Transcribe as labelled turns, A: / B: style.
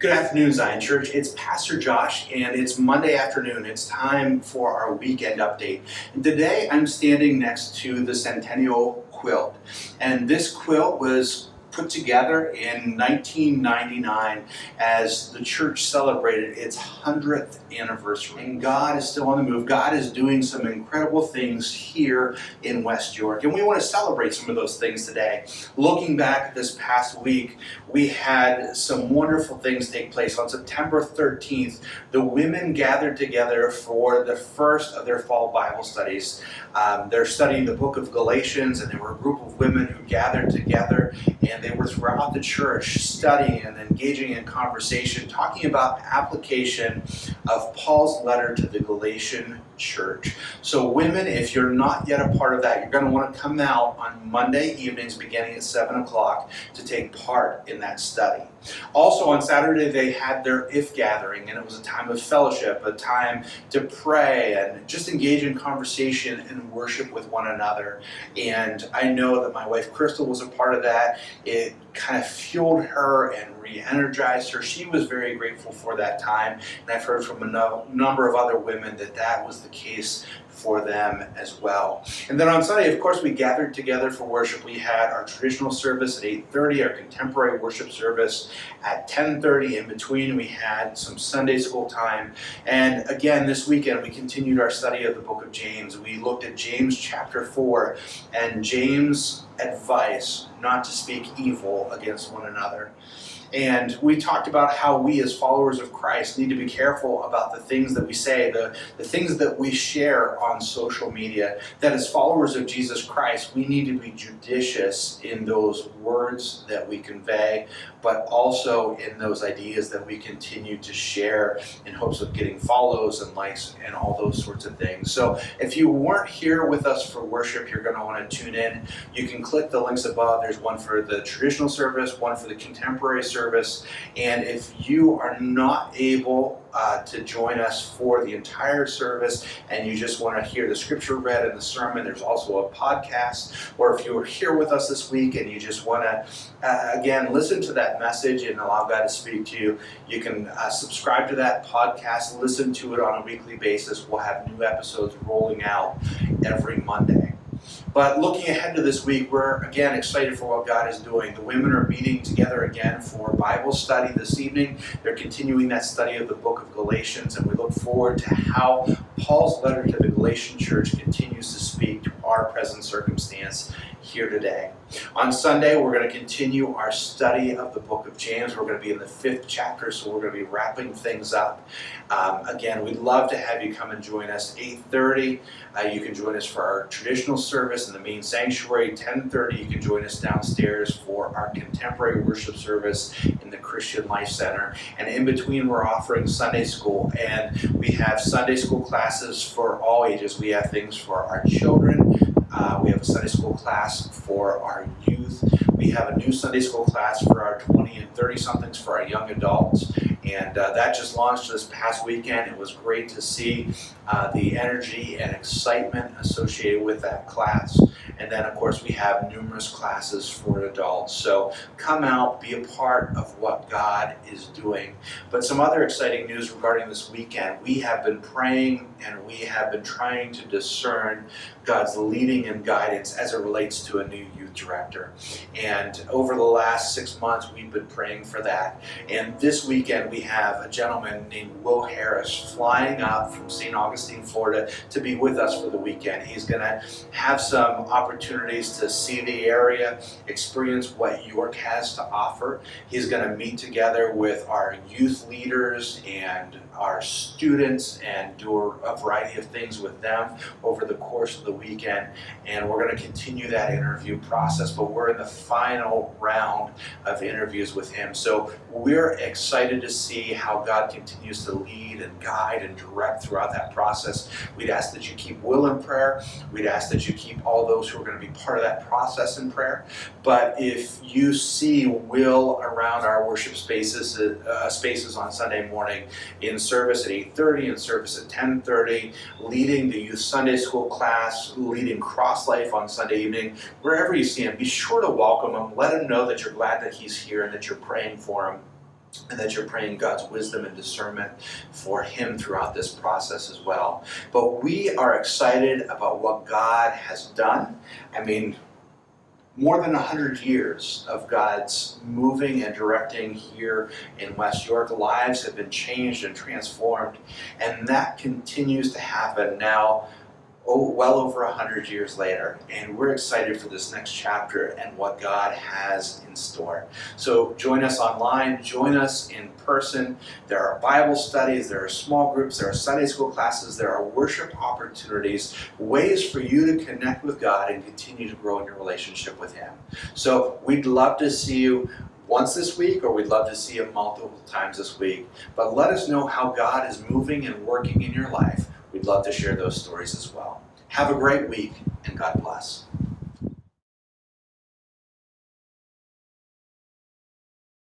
A: Good afternoon, Zion Church. It's Pastor Josh, and it's Monday afternoon. It's time for our weekend update. And today, I'm standing next to the Centennial quilt. And this quilt was put together in 1999 as the church celebrated its 100th anniversary. And God is still on the move. God is doing some incredible things here in West York. And we want to celebrate some of those things today. Looking back this past week, we had some wonderful things take place. On September 13th, the women gathered together for the first of their fall Bible studies. They're studying the book of Galatians, and there were a group of women who gathered together, and they were throughout the church studying and engaging in conversation, talking about application of Paul's letter to the Galatian church. So women, if you're not yet a part of that, you're going to want to come out on Monday evenings beginning at 7 o'clock to take part in that study. Also on Saturday, they had their IF gathering, and it was a time of fellowship, a time to pray and just engage in conversation and worship with one another. And I know that my wife Crystal was a part of that. It kind of fueled her and re-energized her. She was very grateful for that time, and I've heard from a number of other women that that was the case for them as well. And then on Sunday, of course, we gathered together for worship. We had our traditional service at 8:30, our contemporary worship service at 10:30. In between, we had some Sunday school time. And again, this weekend, we continued our study of the book of James. We looked at James chapter 4 and James' advice not to speak evil against one another. And we talked about how we as followers of Christ need to be careful about the things that we say, the things that we share on social media, that as followers of Jesus Christ, we need to be judicious in those words that we convey, but also in those ideas that we continue to share in hopes of getting follows and likes and all those sorts of things. So if you weren't here with us for worship, you're going to want to tune in. You can click the links above. There's one for the traditional service, one for the contemporary service. And if you are not able to join us for the entire service and you just want to hear the scripture read and the sermon, there's also a podcast. Or if you were here with us this week and you just want to, again, listen to that message and allow God to speak to you, you can subscribe to that podcast, listen to it on a weekly basis. We'll have new episodes rolling out every Monday. But looking ahead to this week, we're again excited for what God is doing. The women are meeting together again for Bible study this evening. They're continuing that study of the book of Galatians, and we look forward to how Paul's letter to the Galatian church continues to speak to our present circumstance here today. On Sunday, we're going to continue our study of the book of James. We're going to be in the 5th chapter, so we're going to be wrapping things up. Again, we'd love to have you come and join us. 8:30, you can join us for our traditional service in the main sanctuary. 10:30, you can join us downstairs for our contemporary worship service in the Christian Life Center. And in between, we're offering Sunday school. And we have Sunday school classes for all ages. We have things for our children. We have a Sunday school class for our youth. We have a new Sunday school class for our 20 and 30-somethings for our young adults. And that just launched this past weekend. It was great to see the energy and excitement associated with that class. And then, of course, we have numerous classes for adults. So come out, be a part of what God is doing. But some other exciting news regarding this weekend. We have been praying and we have been trying to discern God's leading and guidance as it relates to a new youth director. And over the last 6 months, we've been praying for that. And this weekend, we have a gentleman named Will Harris flying up from St. Augustine, Florida, to be with us for the weekend. He's going to have some opportunities to see the area, experience what York has to offer. He's going to meet together with our youth leaders and our students and do a variety of things with them over the course of the weekend. And we're going to continue that interview process, but we're in the final round of interviews with him. So we're excited to see how God continues to lead and guide and direct throughout that process. We'd ask that you keep Will in prayer. We'd ask that you keep all those who are going to be part of that process in prayer. But if you see Will around our worship spaces on Sunday morning, in service at 8:30 and service at 10:30, leading the youth Sunday school class, leading Cross Life on Sunday evening, wherever you see him, be sure to welcome him. Let him know that you're glad that he's here and that you're praying for him. and that you're praying God's wisdom and discernment for him throughout this process as well. But we are excited about what God has done. I mean, more than 100 years of God's moving and directing here in West York. Lives have been changed and transformed, and that continues to happen now, well over 100 years later. And we're excited for this next chapter and what God has in store. So join us online, join us in person. There are Bible studies, there are small groups, there are Sunday school classes, there are worship opportunities, ways for you to connect with God and continue to grow in your relationship with him. So we'd love to see you once this week, or we'd love to see you multiple times this week. But let us know how God is moving and working in your life. We'd love to share those stories as well. Have a great week, and God bless.